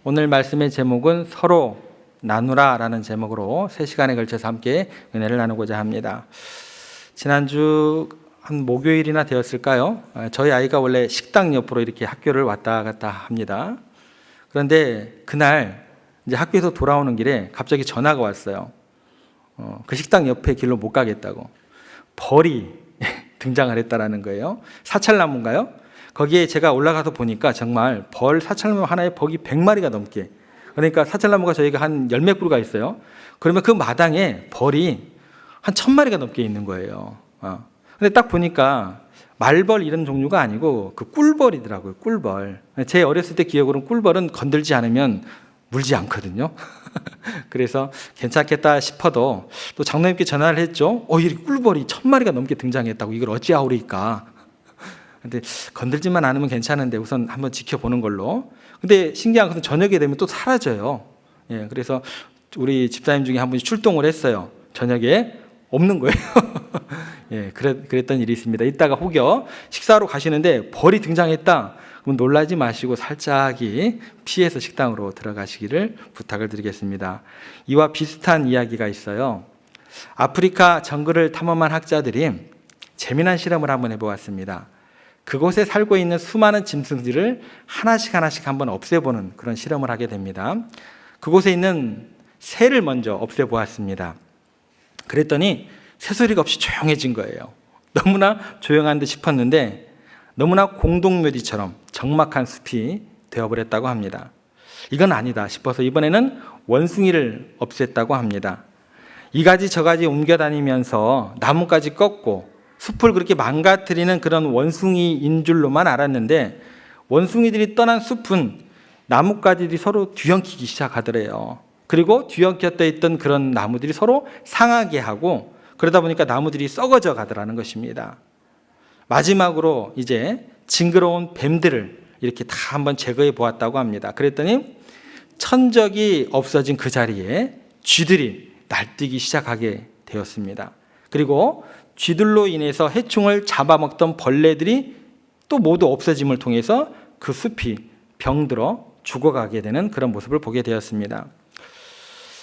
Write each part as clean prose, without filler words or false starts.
오늘 말씀의 제목은 서로 나누라 라는 제목으로 3시간에 걸쳐서 함께 은혜를 나누고자 합니다. 지난주 한 목요일이나 되었을까요? 저희 아이가 원래 식당 옆으로 이렇게 학교를 왔다 갔다 합니다. 그런데 그날 이제 학교에서 돌아오는 길에 갑자기 전화가 왔어요. 그 식당 옆에 길로 못 가겠다고. 벌이 등장을 했다라는 거예요. 사찰나무인가요? 거기에 제가 올라가서 보니까 정말 벌 사찰나무 하나에 벌이 100마리가 넘게, 그러니까 사찰나무가 저희가 한 열 몇 그루가 있어요. 그러면 그 마당에 벌이 한 1000마리가 넘게 있는 거예요. 근데 딱 보니까 말벌 이런 종류가 아니고 그 꿀벌이더라고요. 꿀벌. 제 어렸을 때 기억으로는 꿀벌은 건들지 않으면 물지 않거든요. 그래서 괜찮겠다 싶어도 또 장로님께 전화를 했죠. 이 꿀벌이 1000마리가 넘게 등장했다고, 이걸 어찌하오리까. 근데 건들지만 않으면 괜찮은데 우선 한번 지켜보는 걸로. 근데 신기한 것은 저녁에 되면 또 사라져요. 그래서 우리 집사님 중에 한 분이 출동을 했어요. 저녁에 없는 거예요. 그랬던 일이 있습니다. 이따가 혹여 식사하러 가시는데 벌이 등장했다, 그럼 놀라지 마시고 살짝이 피해서 식당으로 들어가시기를 부탁을 드리겠습니다. 이와 비슷한 이야기가 있어요. 아프리카 정글을 탐험한 학자들이 재미난 실험을 한번 해보았습니다. 그곳에 살고 있는 수많은 짐승들을 하나씩 한번 없애보는 그런 실험을 하게 됩니다. 그곳에 있는 새를 먼저 없애보았습니다. 그랬더니 새소리가 없이 조용해진 거예요. 너무나 조용한 듯 싶었는데 너무나 공동묘지처럼 적막한 숲이 되어버렸다고 합니다. 이건 아니다 싶어서 이번에는 원숭이를 없앴다고 합니다. 이가지 저가지 옮겨다니면서 나뭇가지 꺾고 숲을 그렇게 망가뜨리는 그런 원숭이인 줄로만 알았는데, 원숭이들이 떠난 숲은 나뭇가지들이 서로 뒤엉키기 시작하더래요. 그리고 뒤엉켰다 있던 그런 나무들이 서로 상하게 하고, 그러다 보니까 나무들이 썩어져 가더라는 것입니다. 마지막으로 이제 징그러운 뱀들을 이렇게 다 한번 제거해 보았다고 합니다. 그랬더니 천적이 없어진 그 자리에 쥐들이 날뛰기 시작하게 되었습니다. 그리고 쥐들로 인해서 해충을 잡아먹던 벌레들이 또 모두 없어짐을 통해서 그 숲이 병들어 죽어가게 되는 그런 모습을 보게 되었습니다.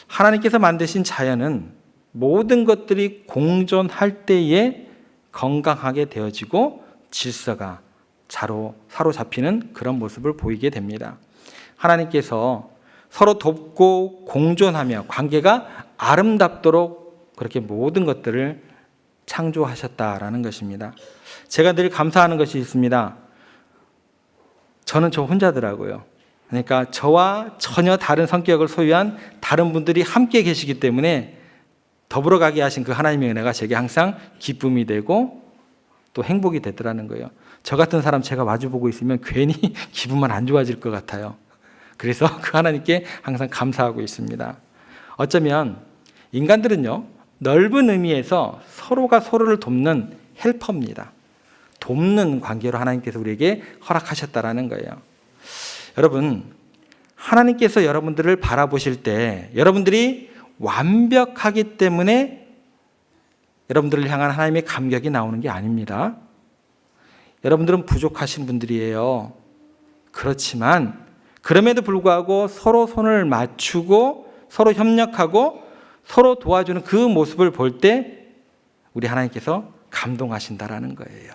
하나님께서 만드신 자연은 모든 것들이 공존할 때에 건강하게 되어지고 질서가 사로잡히는 그런 모습을 보이게 됩니다. 하나님께서 서로 돕고 공존하며 관계가 아름답도록 그렇게 모든 것들을 창조하셨다라는 것입니다. 제가 늘 감사하는 것이 있습니다. 저는 저 혼자더라고요. 그러니까 저와 전혀 다른 성격을 소유한 다른 분들이 함께 계시기 때문에 더불어 가게 하신 그 하나님의 은혜가 제게 항상 기쁨이 되고 또 행복이 되더라는 거예요. 저 같은 사람 제가 마주보고 있으면 괜히 기분만 안 좋아질 것 같아요. 그래서 그 하나님께 항상 감사하고 있습니다. 어쩌면 인간들은요, 넓은 의미에서 서로가 서로를 돕는 헬퍼입니다. 돕는 관계로 하나님께서 우리에게 허락하셨다라는 거예요. 여러분, 하나님께서 여러분들을 바라보실 때 여러분들이 완벽하기 때문에 여러분들을 향한 하나님의 감격이 나오는 게 아닙니다. 여러분들은 부족하신 분들이에요. 그렇지만 그럼에도 불구하고 서로 손을 맞추고 서로 협력하고 서로 도와주는 그 모습을 볼 때 우리 하나님께서 감동하신다라는 거예요.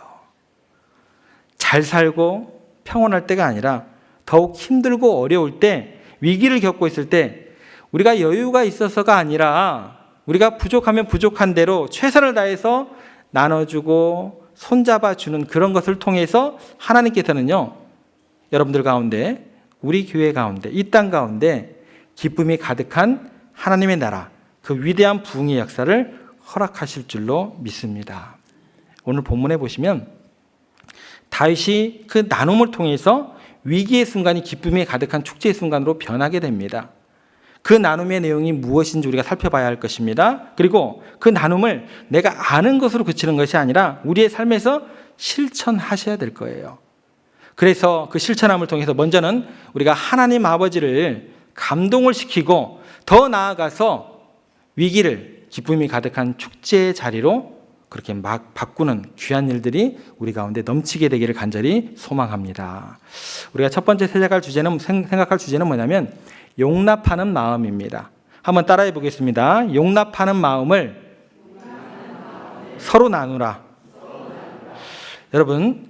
잘 살고 평온할 때가 아니라 더욱 힘들고 어려울 때, 위기를 겪고 있을 때 우리가 여유가 있어서가 아니라 우리가 부족하면 부족한 대로 최선을 다해서 나눠주고 손잡아주는 그런 것을 통해서 하나님께서는요, 여러분들 가운데, 우리 교회 가운데, 이 땅 가운데 기쁨이 가득한 하나님의 나라, 그 위대한 부흥의 역사를 허락하실 줄로 믿습니다. 오늘 본문에 보시면 다윗이 그 나눔을 통해서 위기의 순간이 기쁨이 가득한 축제의 순간으로 변하게 됩니다. 그 나눔의 내용이 무엇인지 우리가 살펴봐야 할 것입니다. 그리고 그 나눔을 내가 아는 것으로 그치는 것이 아니라 우리의 삶에서 실천하셔야 될 거예요. 그래서 그 실천함을 통해서 먼저는 우리가 하나님 아버지를 감동을 시키고 더 나아가서 위기를 기쁨이 가득한 축제의 자리로 그렇게 막 바꾸는 귀한 일들이 우리 가운데 넘치게 되기를 간절히 소망합니다. 우리가 첫 번째 생각할 주제는 뭐냐면 용납하는 마음입니다. 한번 따라해 보겠습니다. 용납하는 마음을 서로 나누라. 여러분,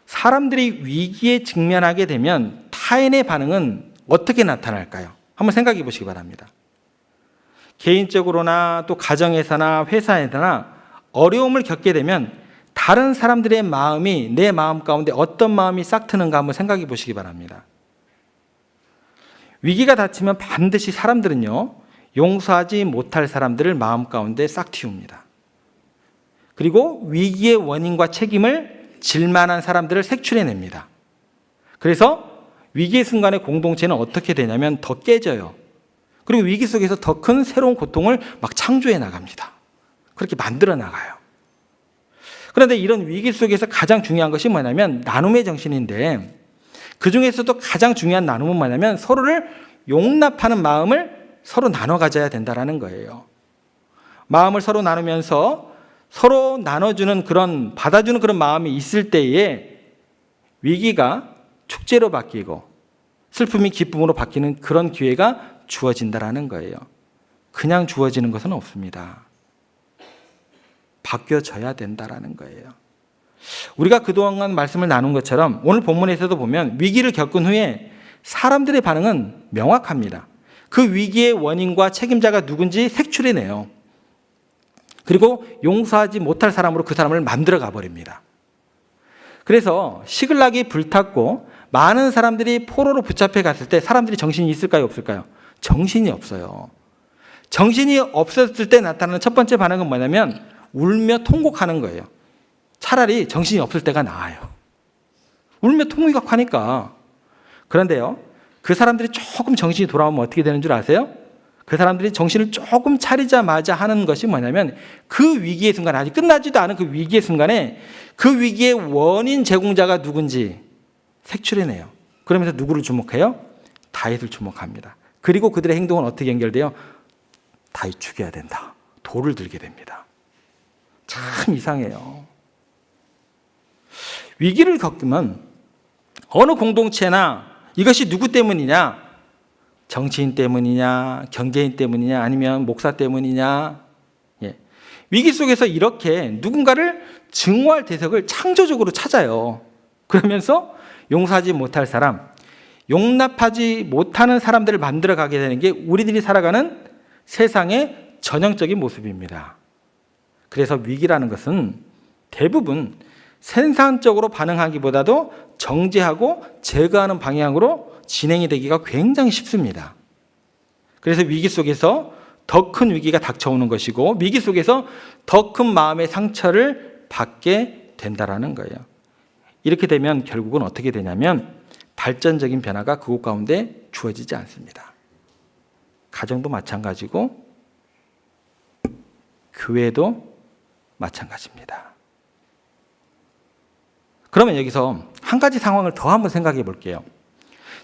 사람들이 위기에 직면하게 되면 타인의 반응은 어떻게 나타날까요? 한번 생각해 보시기 바랍니다. 개인적으로나 또 가정에서나 회사에서나 어려움을 겪게 되면 다른 사람들의 마음이 내 마음 가운데 어떤 마음이 싹 트는가 한번 생각해 보시기 바랍니다. 위기가 닥치면 반드시 사람들은요, 용서하지 못할 사람들을 마음 가운데 싹 틔웁니다. 그리고 위기의 원인과 책임을 질 만한 사람들을 색출해냅니다. 그래서 위기의 순간에 공동체는 어떻게 되냐면 더 깨져요. 그리고 위기 속에서 더 큰 새로운 고통을 막 창조해 나갑니다. 그렇게 만들어 나가요. 그런데 이런 위기 속에서 가장 중요한 것이 뭐냐면 나눔의 정신인데, 그 중에서도 가장 중요한 나눔은 뭐냐면 서로를 용납하는 마음을 서로 나눠 가져야 된다는 거예요. 마음을 서로 나누면서 서로 나눠주는 그런, 받아주는 그런 마음이 있을 때에 위기가 축제로 바뀌고 슬픔이 기쁨으로 바뀌는 그런 기회가 주어진다는 거예요. 그냥 주어지는 것은 없습니다. 바뀌어져야 된다는 거예요. 우리가 그동안 말씀을 나눈 것처럼 오늘 본문에서도 보면 위기를 겪은 후에 사람들의 반응은 명확합니다. 그 위기의 원인과 책임자가 누군지 색출해내요. 그리고 용서하지 못할 사람으로 그 사람을 만들어 가버립니다. 그래서 시글락이 불탔고 많은 사람들이 포로로 붙잡혀 갔을 때 사람들이 정신이 있을까요, 없을까요? 정신이 없어요. 정신이 없었을 때 나타나는 첫 번째 반응은 뭐냐면 울며 통곡하는 거예요. 차라리 정신이 없을 때가 나아요. 울며 통곡하니까. 그런데요, 그 사람들이 조금 정신이 돌아오면 어떻게 되는 줄 아세요? 그 사람들이 정신을 조금 차리자마자 하는 것이 뭐냐면 그 위기의 순간, 아직 끝나지도 않은 그 위기의 순간에 그 위기의 원인 제공자가 누군지 색출해내요. 그러면서 누구를 주목해요? 다윗을 주목합니다. 그리고 그들의 행동은 어떻게 연결돼요? 다윗 죽여야 된다. 돌을 들게 됩니다. 참 이상해요. 위기를 겪으면 어느 공동체나 이것이 누구 때문이냐? 정치인 때문이냐? 경제인 때문이냐? 아니면 목사 때문이냐? 위기 속에서 이렇게 누군가를 증오할 대상을 창조적으로 찾아요. 그러면서 용서하지 못할 사람, 용납하지 못하는 사람들을 만들어 가게 되는 게 우리들이 살아가는 세상의 전형적인 모습입니다. 그래서 위기라는 것은 대부분 생산적으로 반응하기보다도 정죄하고 제거하는 방향으로 진행이 되기가 굉장히 쉽습니다. 그래서 위기 속에서 더 큰 위기가 닥쳐오는 것이고 위기 속에서 더 큰 마음의 상처를 받게 된다는 거예요. 이렇게 되면 결국은 어떻게 되냐면 발전적인 변화가 그곳 가운데 주어지지 않습니다. 가정도 마찬가지고 교회도 마찬가지입니다. 그러면 여기서 한 가지 상황을 더 한번 생각해 볼게요.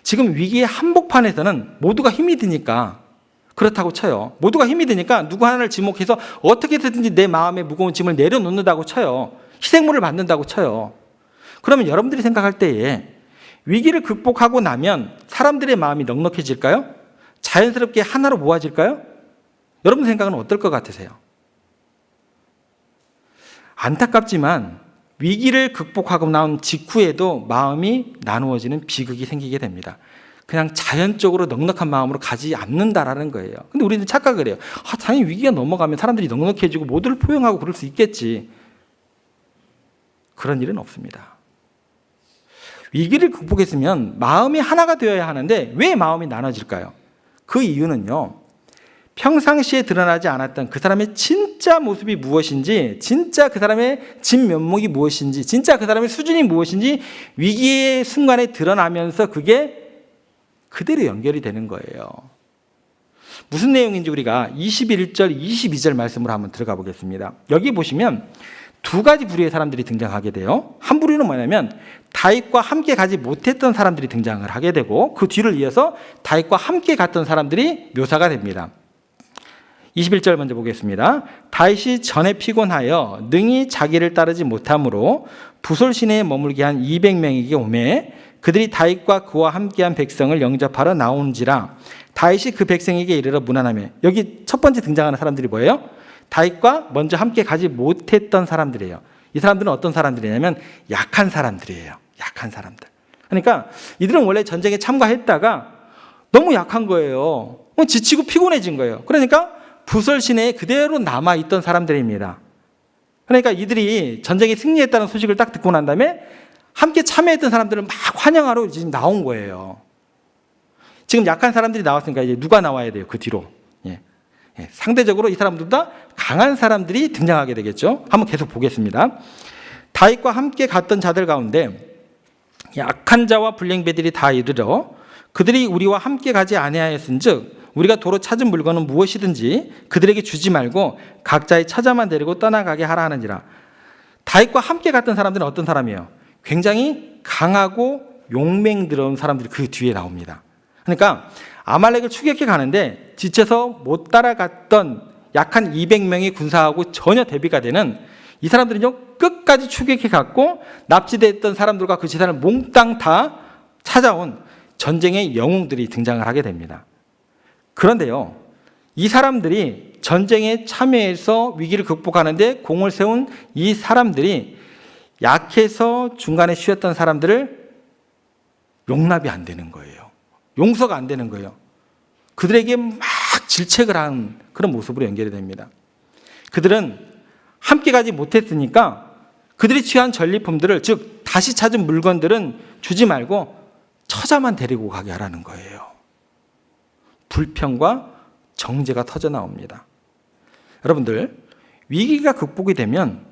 지금 위기의 한복판에서는 모두가 힘이 드니까 그렇다고 쳐요. 모두가 힘이 드니까 누구 하나를 지목해서 어떻게 해서든지 내 마음의 무거운 짐을 내려놓는다고 쳐요. 희생물을 만든다고 쳐요. 그러면 여러분들이 생각할 때에 위기를 극복하고 나면 사람들의 마음이 넉넉해질까요? 자연스럽게 하나로 모아질까요? 여러분 생각은 어떨 것 같으세요? 안타깝지만 위기를 극복하고 나온 직후에도 마음이 나누어지는 비극이 생기게 됩니다. 그냥 자연적으로 넉넉한 마음으로 가지 않는다라는 거예요. 근데 우리는 착각을 해요. 당연히 위기가 넘어가면 사람들이 넉넉해지고 모두를 포용하고 그럴 수 있겠지. 그런 일은 없습니다. 위기를 극복했으면 마음이 하나가 되어야 하는데 왜 마음이 나눠질까요? 그 이유는요, 평상시에 드러나지 않았던 그 사람의 진짜 모습이 무엇인지, 진짜 그 사람의 진면목이 무엇인지, 진짜 그 사람의 수준이 무엇인지 위기의 순간에 드러나면서 그게 그대로 연결이 되는 거예요. 무슨 내용인지 우리가 21절, 22절 말씀으로 한번 들어가 보겠습니다. 여기 보시면 두 가지 부류의 사람들이 등장하게 돼요. 한 부류는 뭐냐면 다윗과 함께 가지 못했던 사람들이 등장을 하게 되고 그 뒤를 이어서 다윗과 함께 갔던 사람들이 묘사가 됩니다. 21절 먼저 보겠습니다. 다윗이 전에 피곤하여 능히 자기를 따르지 못하므로 부솔 시내에 머물게 한 200명에게 오매 그들이 다윗과 그와 함께한 백성을 영접하러 나온지라 다윗이 그 백성에게 이르러 문안하며, 여기 첫 번째 등장하는 사람들이 뭐예요? 다윗과 먼저 함께 가지 못했던 사람들이에요. 이 사람들은 어떤 사람들이냐면 약한 사람들이에요. 약한 사람들. 그러니까 이들은 원래 전쟁에 참가했다가 너무 약한 거예요. 지치고 피곤해진 거예요. 그러니까 부설 시내에 그대로 남아있던 사람들입니다. 그러니까 이들이 전쟁에 승리했다는 소식을 딱 듣고 난 다음에 함께 참여했던 사람들을 막 환영하러 지금 나온 거예요. 지금 약한 사람들이 나왔으니까 이제 누가 나와야 돼요? 그 뒤로. 상대적으로 이 사람들보다 강한 사람들이 등장하게 되겠죠. 한번 계속 보겠습니다. 다윗과 함께 갔던 자들 가운데 약한 자와 불량배들이 다 이르러 그들이 우리와 함께 가지 아니하였은즉 우리가 도로 찾은 물건은 무엇이든지 그들에게 주지 말고 각자의 처자만 데리고 떠나가게 하라 하는지라. 다윗과 함께 갔던 사람들은 어떤 사람이에요? 굉장히 강하고 용맹스러운 사람들이 그 뒤에 나옵니다. 그러니까 아말렉을 추격해 가는데 지쳐서 못 따라갔던 약한 200명의 군사하고 전혀 대비가 되는 이 사람들은요 끝까지 추격해 갔고 납치됐던 사람들과 그 재산을 몽땅 다 찾아온 전쟁의 영웅들이 등장을 하게 됩니다. 그런데요, 이 사람들이 전쟁에 참여해서 위기를 극복하는데 공을 세운 이 사람들이 약해서 중간에 쉬었던 사람들을 용납이 안 되는 거예요. 용서가 안 되는 거예요. 그들에게 막 질책을 한 그런 모습으로 연결이 됩니다. 그들은 함께 가지 못했으니까 그들이 취한 전리품들을, 즉 다시 찾은 물건들은 주지 말고 처자만 데리고 가게 하라는 거예요. 불평과 정죄가 터져 나옵니다. 여러분들, 위기가 극복이 되면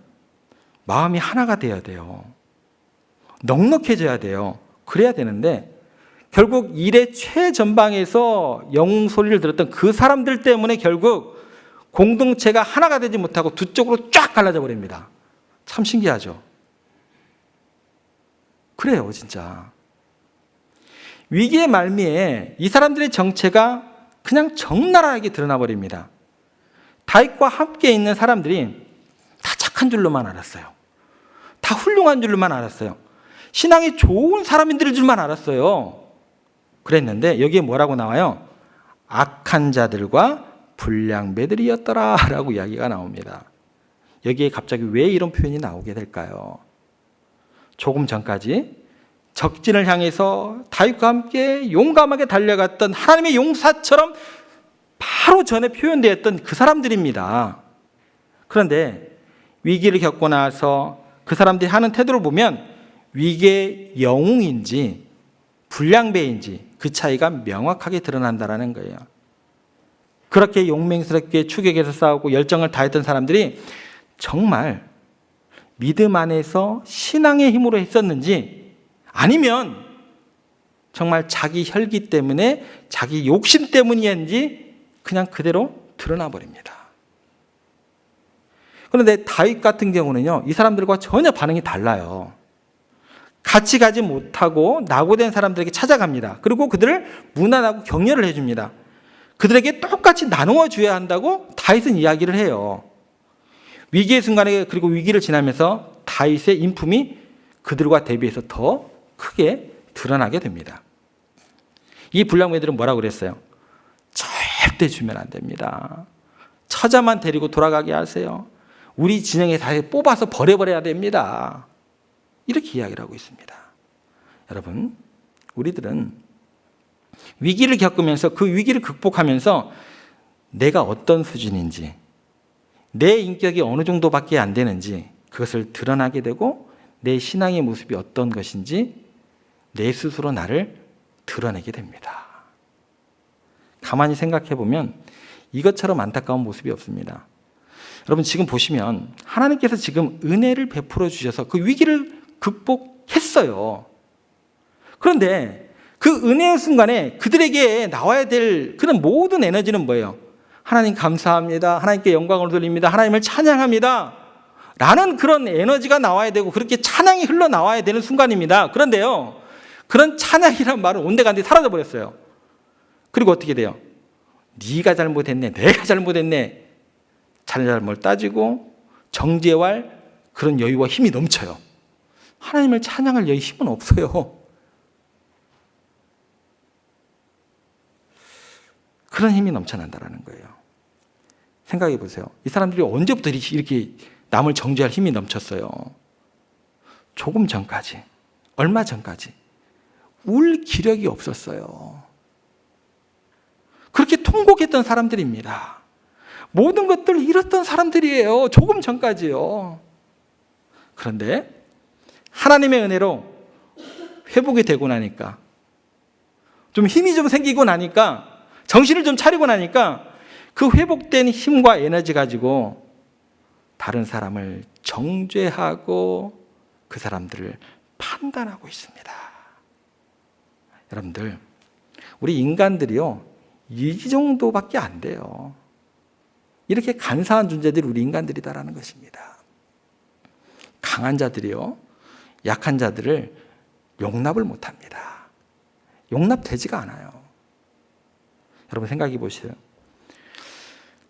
마음이 하나가 돼야 돼요. 넉넉해져야 돼요. 그래야 되는데 결국 일의 최전방에서 영웅 소리를 들었던 그 사람들 때문에 결국 공동체가 하나가 되지 못하고 두 쪽으로 쫙 갈라져 버립니다. 참 신기하죠? 그래요, 진짜. 위기의 말미에 이 사람들의 정체가 그냥 적나라하게 드러나 버립니다. 다윗과 함께 있는 사람들이 다 착한 줄로만 알았어요. 다 훌륭한 줄로만 알았어요. 신앙이 좋은 사람인 줄만 알았어요. 그랬는데 여기에 뭐라고 나와요? 악한 자들과 불량배들이었더라 라고 이야기가 나옵니다. 여기에 갑자기 왜 이런 표현이 나오게 될까요? 조금 전까지 적진을 향해서 다윗과 함께 용감하게 달려갔던 하나님의 용사처럼 바로 전에 표현되었던 그 사람들입니다. 그런데 위기를 겪고 나서 그 사람들이 하는 태도를 보면 위기의 영웅인지 불량배인지 그 차이가 명확하게 드러난다는 거예요. 그렇게 용맹스럽게 추격해서 싸우고 열정을 다했던 사람들이 정말 믿음 안에서 신앙의 힘으로 했었는지 아니면 정말 자기 혈기 때문에 자기 욕심 때문이었는지 그냥 그대로 드러나 버립니다. 그런데 다윗 같은 경우는요, 이 사람들과 전혀 반응이 달라요. 같이 가지 못하고 낙오된 사람들에게 찾아갑니다. 그리고 그들을 무난하고 격려를 해줍니다. 그들에게 똑같이 나누어 줘야 한다고 다윗은 이야기를 해요. 위기의 순간에, 그리고 위기를 지나면서 다윗의 인품이 그들과 대비해서 더 크게 드러나게 됩니다. 이 불량배들은 뭐라고 그랬어요? 절대 주면 안 됩니다. 처자만 데리고 돌아가게 하세요. 우리 진영에 다 뽑아서 버려버려야 됩니다. 이렇게 이야기를 하고 있습니다. 여러분, 우리들은 위기를 겪으면서 그 위기를 극복하면서 내가 어떤 수준인지, 내 인격이 어느 정도밖에 안 되는지 그것을 드러나게 되고 내 신앙의 모습이 어떤 것인지 내 스스로 나를 드러내게 됩니다. 가만히 생각해 보면 이것처럼 안타까운 모습이 없습니다. 여러분, 지금 보시면 하나님께서 지금 은혜를 베풀어 주셔서 그 위기를 극복했어요. 그런데 그 은혜의 순간에 그들에게 나와야 될 그런 모든 에너지는 뭐예요? 하나님 감사합니다. 하나님께 영광을 돌립니다. 하나님을 찬양합니다. 라는 그런 에너지가 나와야 되고 그렇게 찬양이 흘러나와야 되는 순간입니다. 그런데요, 그런 찬양이란 말은 온데간데 사라져 버렸어요. 그리고 어떻게 돼요? 네가 잘못했네, 내가 잘못했네, 잘잘못 따지고 정죄할 그런 여유와 힘이 넘쳐요. 하나님을 찬양할 여유, 힘은 없어요. 그런 힘이 넘쳐난다는 거예요. 생각해 보세요. 이 사람들이 언제부터 이렇게 남을 정죄할 힘이 넘쳤어요? 조금 전까지, 얼마 전까지 울 기력이 없었어요. 그렇게 통곡했던 사람들입니다. 모든 것들을 잃었던 사람들이에요. 조금 전까지요. 그런데 하나님의 은혜로 회복이 되고 나니까, 좀 힘이 좀 생기고 나니까, 정신을 좀 차리고 나니까 그 회복된 힘과 에너지 가지고 다른 사람을 정죄하고 그 사람들을 판단하고 있습니다. 여러분들, 우리 인간들이요, 이 정도밖에 안 돼요. 이렇게 간사한 존재들이 우리 인간들이다라는 것입니다. 강한 자들이요, 약한 자들을 용납을 못합니다. 용납되지가 않아요. 여러분 생각해 보세요.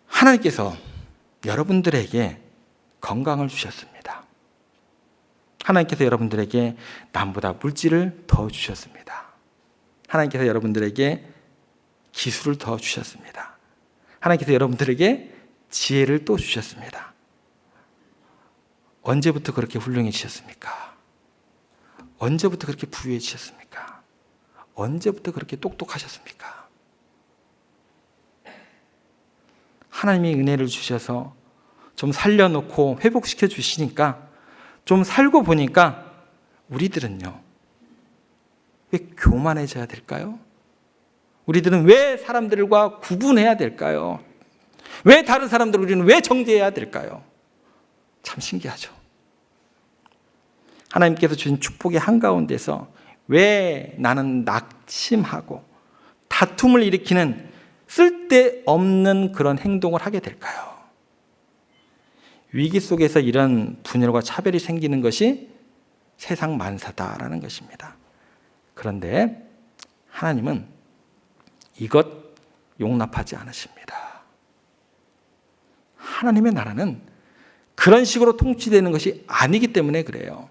하나님께서 여러분들에게 건강을 주셨습니다. 하나님께서 여러분들에게 남보다 물질을 더 주셨습니다. 하나님께서 여러분들에게 기술을 더 주셨습니다. 하나님께서 여러분들에게 지혜를 또 주셨습니다. 언제부터 그렇게 훌륭해지셨습니까? 언제부터 그렇게 부유해지셨습니까? 언제부터 그렇게 똑똑하셨습니까? 하나님이 은혜를 주셔서 좀 살려놓고 회복시켜 주시니까 좀 살고 보니까 우리들은요, 왜 교만해져야 될까요? 우리들은 왜 사람들과 구분해야 될까요? 왜 다른 사람들을 우리는 왜 정죄해야 될까요? 참 신기하죠. 하나님께서 주신 축복의 한가운데서 왜 나는 낙심하고 다툼을 일으키는 쓸데없는 그런 행동을 하게 될까요? 위기 속에서 이런 분열과 차별이 생기는 것이 세상 만사다라는 것입니다. 그런데 하나님은 이것 용납하지 않으십니다. 하나님의 나라는 그런 식으로 통치되는 것이 아니기 때문에 그래요.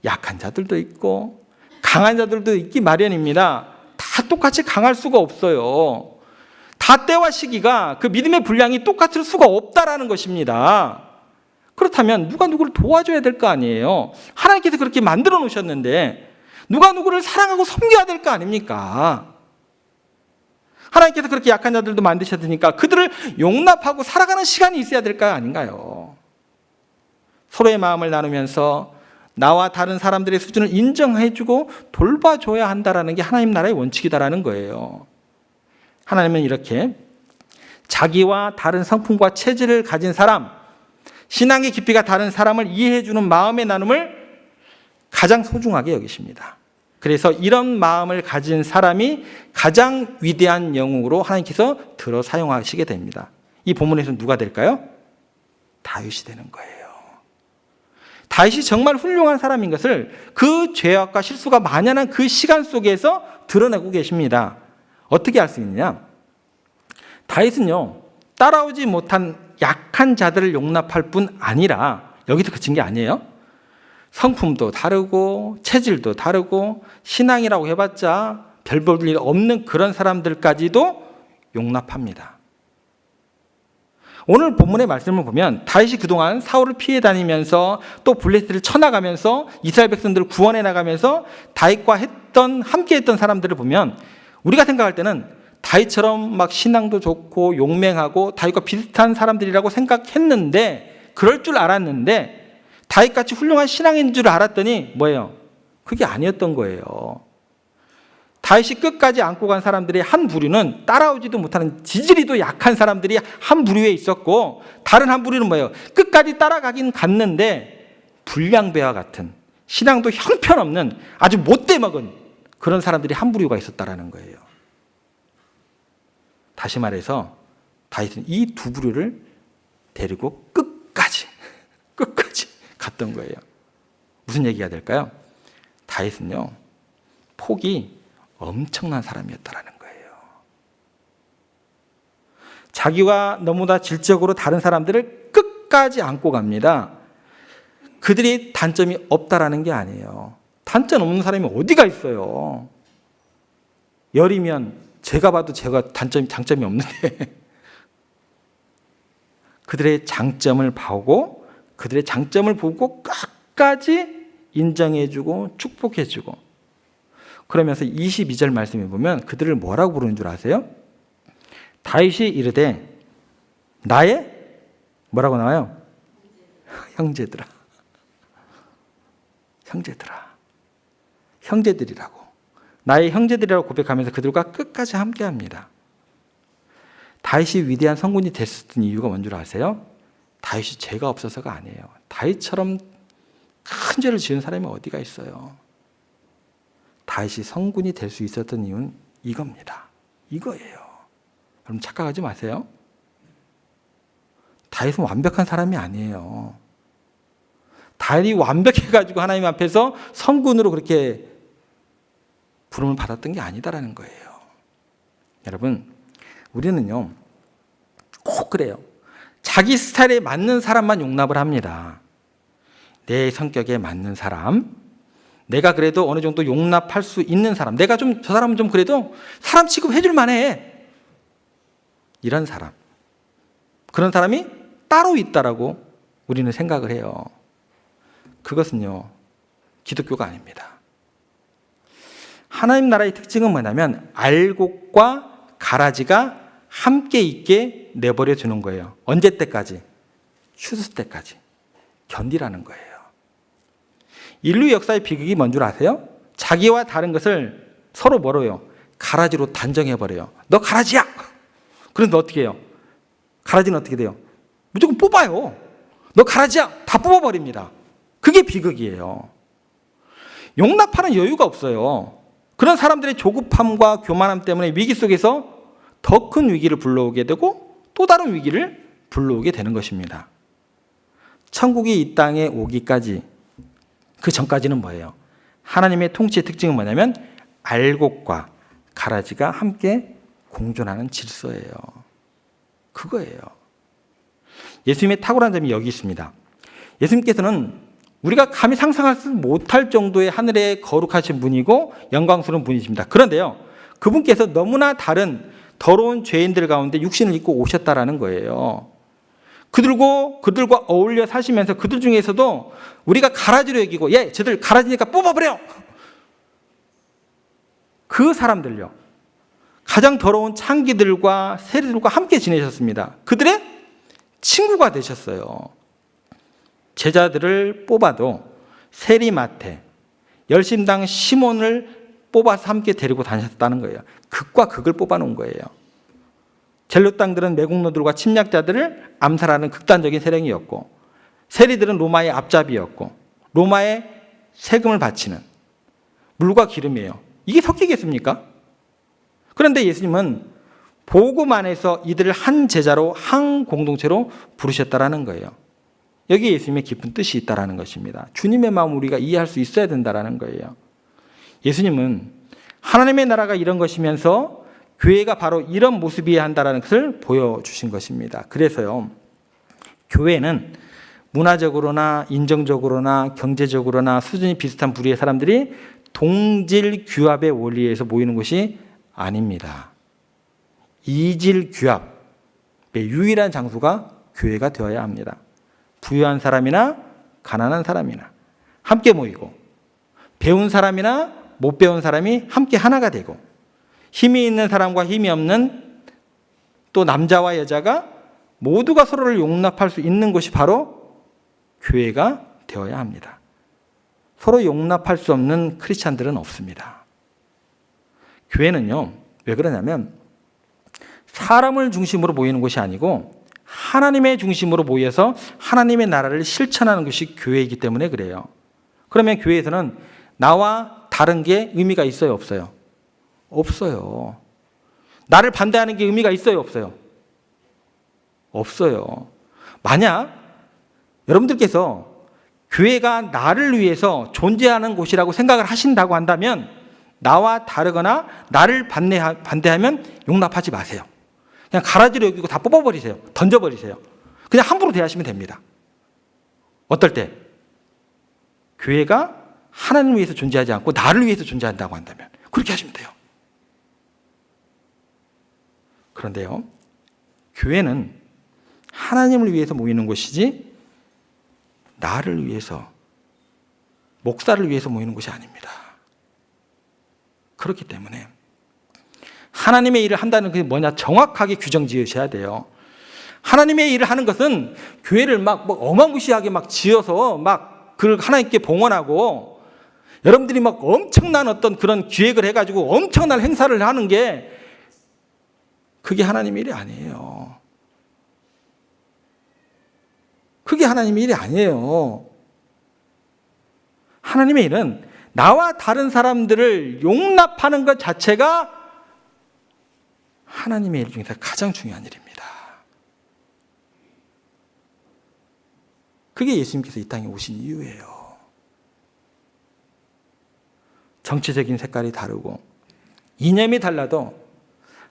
약한 자들도 있고 강한 자들도 있기 마련입니다. 다 똑같이 강할 수가 없어요. 다 때와 시기가 그 믿음의 분량이 똑같을 수가 없다라는 것입니다. 그렇다면 누가 누구를 도와줘야 될 거 아니에요. 하나님께서 그렇게 만들어 놓으셨는데 누가 누구를 사랑하고 섬겨야 될 거 아닙니까? 하나님께서 그렇게 약한 자들도 만드셨으니까 그들을 용납하고 살아가는 시간이 있어야 될 거 아닌가요? 서로의 마음을 나누면서 나와 다른 사람들의 수준을 인정해주고 돌봐줘야 한다는 게 하나님 나라의 원칙이다라는 거예요. 하나님은 이렇게 자기와 다른 성품과 체질을 가진 사람, 신앙의 깊이가 다른 사람을 이해해주는 마음의 나눔을 가장 소중하게 여기십니다. 그래서 이런 마음을 가진 사람이 가장 위대한 영웅으로 하나님께서 들어 사용하시게 됩니다. 이 본문에서는 누가 될까요? 다윗이 되는 거예요. 다윗이 정말 훌륭한 사람인 것을 그 죄악과 실수가 만연한 그 시간 속에서 드러내고 계십니다. 어떻게 알 수 있느냐? 다윗은요, 따라오지 못한 약한 자들을 용납할 뿐 아니라, 여기서 그친 게 아니에요. 성품도 다르고 체질도 다르고 신앙이라고 해봤자 별 볼 일 없는 그런 사람들까지도 용납합니다. 오늘 본문의 말씀을 보면 다윗이 그동안 사울을 피해 다니면서 또 블레셋을 쳐나가면서 이스라엘 백성들을 구원해 나가면서 다윗과 함께 했던 사람들을 보면 우리가 생각할 때는 다윗처럼 막 신앙도 좋고 용맹하고 다윗과 비슷한 사람들이라고 생각했는데, 그럴 줄 알았는데 다윗같이 훌륭한 신앙인 줄 알았더니 뭐예요? 그게 아니었던 거예요. 다윗이 끝까지 안고 간 사람들의 한 부류는 따라오지도 못하는 지지리도 약한 사람들이 한 부류에 있었고, 다른 한 부류는 뭐예요? 끝까지 따라가긴 갔는데 불량배와 같은 신앙도 형편없는 아주 못돼 먹은 그런 사람들이 한 부류가 있었다라는 거예요. 다시 말해서 다윗은 이 두 부류를 데리고 끝까지 갔던 거예요. 무슨 얘기가 될까요? 다윗은요, 폭이 엄청난 사람이었다라는 거예요. 자기와 너무나 질적으로 다른 사람들을 끝까지 안고 갑니다. 그들이 단점이 없다라는 게 아니에요. 단점 없는 사람이 어디가 있어요. 열이면 제가 봐도 제가 장점이 없는데 그들의 장점을 보고 그들의 장점을 보고 끝까지 인정해주고 축복해주고, 그러면서 22절 말씀에 보면 그들을 뭐라고 부르는 줄 아세요? 다윗이 이르되 나의 뭐라고 나와요? 형제들아. 형제들아. 형제들이라고. 나의 형제들이라고 고백하면서 그들과 끝까지 함께합니다. 다윗이 위대한 성군이 됐었던 이유가 뭔 줄 아세요? 다윗이 죄가 없어서가 아니에요. 다윗처럼 큰 죄를 지은 사람이 어디가 있어요? 다윗이 성군이 될 수 있었던 이유는 이겁니다. 이거예요. 여러분 착각하지 마세요. 다윗은 완벽한 사람이 아니에요. 다윗이 완벽해가지고 하나님 앞에서 성군으로 그렇게 부름을 받았던 게 아니다라는 거예요. 여러분, 우리는요 꼭 그래요. 자기 스타일에 맞는 사람만 용납을 합니다. 내 성격에 맞는 사람, 내가 그래도 어느 정도 용납할 수 있는 사람, 내가 좀 저 사람은 좀 그래도 사람 취급해줄 만해, 이런 사람, 그런 사람이 따로 있다라고 우리는 생각을 해요. 그것은요 기독교가 아닙니다. 하나님 나라의 특징은 뭐냐면 알곡과 가라지가 함께 있게 내버려 두는 거예요. 언제 때까지? 추수 때까지 견디라는 거예요. 인류 역사의 비극이 뭔 줄 아세요? 자기와 다른 것을 서로 뭐로요? 가라지로 단정해버려요. 너 가라지야! 그런데 어떻게 해요? 가라지는 어떻게 돼요? 무조건 뽑아요. 너 가라지야! 다 뽑아버립니다. 그게 비극이에요. 용납하는 여유가 없어요. 그런 사람들의 조급함과 교만함 때문에 위기 속에서 더 큰 위기를 불러오게 되고 또 다른 위기를 불러오게 되는 것입니다. 천국이 이 땅에 오기까지, 그 전까지는 뭐예요? 하나님의 통치의 특징은 뭐냐면 알곡과 가라지가 함께 공존하는 질서예요. 그거예요. 예수님의 탁월한 점이 여기 있습니다. 예수님께서는 우리가 감히 상상하지 못할 정도의 하늘의 거룩하신 분이고 영광스러운 분이십니다. 그런데요, 그분께서 너무나 다른 더러운 죄인들 가운데 육신을 입고 오셨다라는 거예요. 그들과 어울려 사시면서 그들 중에서도 우리가 가라지로 여기고, 쟤들 가라지니까 뽑아버려! 그 사람들요, 가장 더러운 창기들과 세리들과 함께 지내셨습니다. 그들의 친구가 되셨어요. 제자들을 뽑아도 세리마태, 열심당 시몬을 뽑아서 함께 데리고 다녔다는 거예요. 극과 극을 뽑아놓은 거예요. 젤롯당들은 매국노들과 침략자들을 암살하는 극단적인 세력이었고, 세리들은 로마의 앞잡이였고, 로마에 세금을 바치는 물과 기름이에요. 이게 섞이겠습니까? 그런데 예수님은 복음 안에서 이들을 한 제자로, 한 공동체로 부르셨다라는 거예요. 여기에 예수님의 깊은 뜻이 있다라는 것입니다. 주님의 마음을 우리가 이해할 수 있어야 된다라는 거예요. 예수님은 하나님의 나라가 이런 것이면서 교회가 바로 이런 모습이어야 한다는 것을 보여주신 것입니다. 그래서요, 교회는 문화적으로나 인정적으로나 경제적으로나 수준이 비슷한 부류의 사람들이 동질 규합의 원리에서 모이는 곳이 아닙니다. 이질 규합의 유일한 장소가 교회가 되어야 합니다. 부유한 사람이나 가난한 사람이나 함께 모이고, 배운 사람이나 못 배운 사람이 함께 하나가 되고, 힘이 있는 사람과 힘이 없는 또 남자와 여자가 모두가 서로를 용납할 수 있는 곳이 바로 교회가 되어야 합니다. 서로 용납할 수 없는 크리스찬들은 없습니다. 교회는요, 왜 그러냐면 사람을 중심으로 모이는 곳이 아니고 하나님의 중심으로 모여서 하나님의 나라를 실천하는 것이 교회이기 때문에 그래요. 그러면 교회에서는 나와 다른 게 의미가 있어요, 없어요? 없어요. 나를 반대하는 게 의미가 있어요, 없어요? 없어요. 만약 여러분들께서 교회가 나를 위해서 존재하는 곳이라고 생각을 하신다고 한다면 나와 다르거나 나를 반대하면 용납하지 마세요. 그냥 가라지로 여기고 다 뽑아버리세요. 던져버리세요. 그냥 함부로 대하시면 됩니다. 어떨 때? 교회가 하나님을 위해서 존재하지 않고 나를 위해서 존재한다고 한다면 그렇게 하시면 돼요. 그런데요, 교회는 하나님을 위해서 모이는 곳이지 나를 위해서, 목사를 위해서 모이는 곳이 아닙니다. 그렇기 때문에 하나님의 일을 한다는 게 뭐냐, 정확하게 규정 지으셔야 돼요. 하나님의 일을 하는 것은 교회를 막 어마무시하게 막 지어서 막 그걸 하나님께 봉헌하고 여러분들이 막 엄청난 어떤 그런 기획을 해가지고 엄청난 행사를 하는 게 그게 하나님의 일이 아니에요. 그게 하나님의 일이 아니에요. 하나님의 일은 나와 다른 사람들을 용납하는 것 자체가 하나님의 일 중에서 가장 중요한 일입니다. 그게 예수님께서 이 땅에 오신 이유예요. 정치적인 색깔이 다르고 이념이 달라도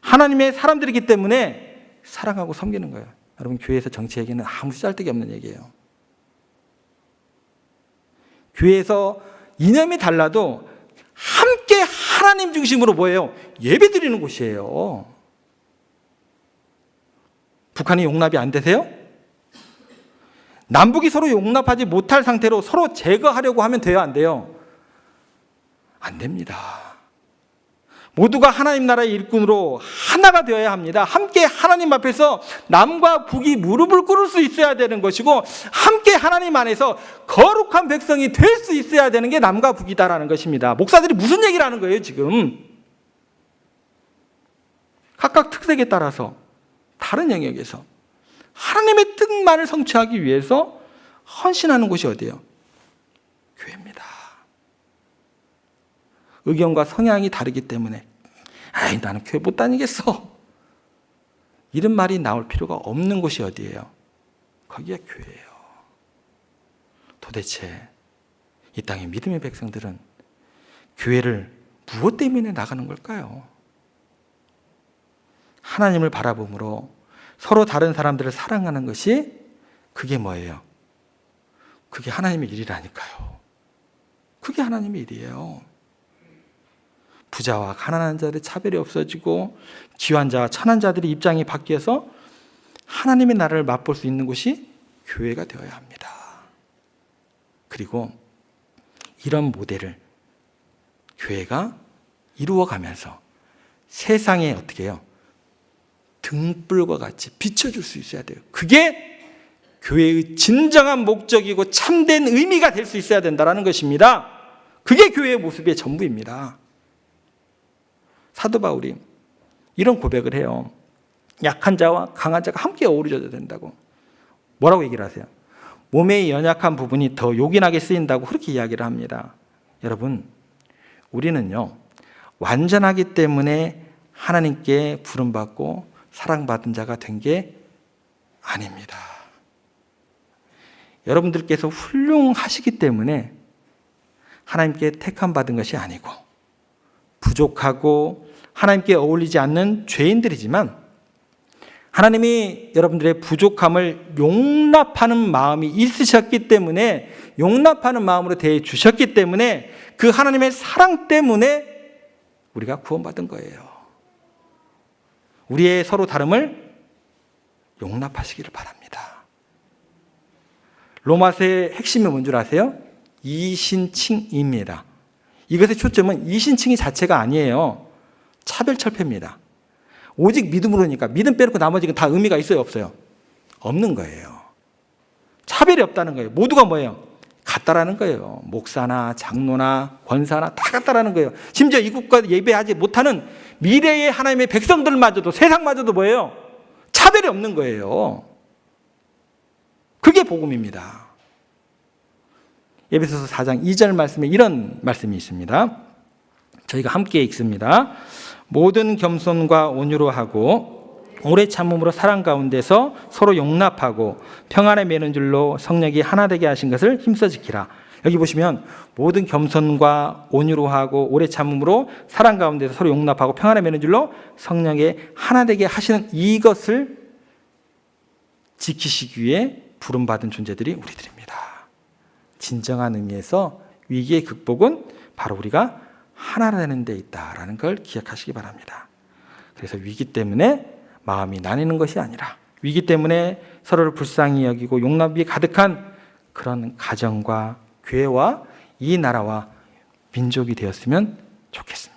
하나님의 사람들이기 때문에 사랑하고 섬기는 거예요. 여러분, 교회에서 정치 얘기는 아무 쓸데기 없는 얘기예요. 교회에서 이념이 달라도 함께 하나님 중심으로 뭐예요? 예배 드리는 곳이에요. 북한이 용납이 안 되세요? 남북이 서로 용납하지 못할 상태로 서로 제거하려고 하면 돼요, 안 돼요? 안 됩니다. 모두가 하나님 나라의 일꾼으로 하나가 되어야 합니다. 함께 하나님 앞에서 남과 북이 무릎을 꿇을 수 있어야 되는 것이고, 함께 하나님 안에서 거룩한 백성이 될 수 있어야 되는 게 남과 북이다라는 것입니다. 목사들이 무슨 얘기를 하는 거예요, 지금? 각각 특색에 따라서 다른 영역에서 하나님의 뜻만을 성취하기 위해서 헌신하는 곳이 어디예요? 교회입니다. 의견과 성향이 다르기 때문에 아이, 나는 교회 못 다니겠어, 이런 말이 나올 필요가 없는 곳이 어디예요? 거기가 교회예요. 도대체 이 땅의 믿음의 백성들은 교회를 무엇 때문에 나가는 걸까요? 하나님을 바라봄으로 서로 다른 사람들을 사랑하는 것이, 그게 뭐예요? 그게 하나님의 일이라니까요. 그게 하나님의 일이에요. 부자와 가난한 자들의 차별이 없어지고 귀한 자와 천한 자들의 입장이 바뀌어서 하나님의 나라를 맛볼 수 있는 곳이 교회가 되어야 합니다. 그리고 이런 모델을 교회가 이루어가면서 세상에 어떻게 해요? 등불과 같이 비춰줄 수 있어야 돼요. 그게 교회의 진정한 목적이고 참된 의미가 될 수 있어야 된다는 것입니다. 그게 교회의 모습의 전부입니다. 사도 바울이 이런 고백을 해요. 약한 자와 강한 자가 함께 어우러져야 된다고. 뭐라고 얘기를 하세요? 몸의 연약한 부분이 더 요긴하게 쓰인다고 그렇게 이야기를 합니다. 여러분, 우리는요, 완전하기 때문에 하나님께 부름받고 사랑받은 자가 된 게 아닙니다. 여러분들께서 훌륭하시기 때문에 하나님께 택함 받은 것이 아니고, 부족하고 하나님께 어울리지 않는 죄인들이지만 하나님이 여러분들의 부족함을 용납하는 마음이 있으셨기 때문에, 용납하는 마음으로 대해 주셨기 때문에, 그 하나님의 사랑 때문에 우리가 구원받은 거예요. 우리의 서로 다름을 용납하시기를 바랍니다. 로마서의 핵심이 뭔 줄 아세요? 이신칭입니다. 이것의 초점은 이신칭이 자체가 아니에요. 차별철폐입니다. 오직 믿음으로니까, 믿음 빼놓고 나머지는 다 의미가 있어요, 없어요? 없는 거예요. 차별이 없다는 거예요. 모두가 뭐예요? 같다라는 거예요. 목사나 장로나 권사나 다 같다라는 거예요. 심지어 이국과 예배하지 못하는 미래의 하나님의 백성들마저도, 세상마저도 뭐예요? 차별이 없는 거예요. 그게 복음입니다. 에베소서 4장 2절 말씀에 이런 말씀이 있습니다. 저희가 함께 읽습니다. 모든 겸손과 온유로 하고 오래 참음으로 사랑 가운데서 서로 용납하고 평안에 매는 줄로 성령이 하나 되게 하신 것을 힘써 지키라. 여기 보시면 모든 겸손과 온유로 하고 오래 참음으로 사랑 가운데서 서로 용납하고 평안에 매는 줄로 성령에 하나 되게 하시는 이것을 지키시기 위해 부름받은 존재들이 우리들입니다. 진정한 의미에서 위기의 극복은 바로 우리가 하나 되는 데 있다라는 걸 기억하시기 바랍니다. 그래서 위기 때문에 마음이 나뉘는 것이 아니라 위기 때문에 서로를 불쌍히 여기고 용납이 가득한 그런 가정과 교회와 이 나라와 민족이 되었으면 좋겠습니다.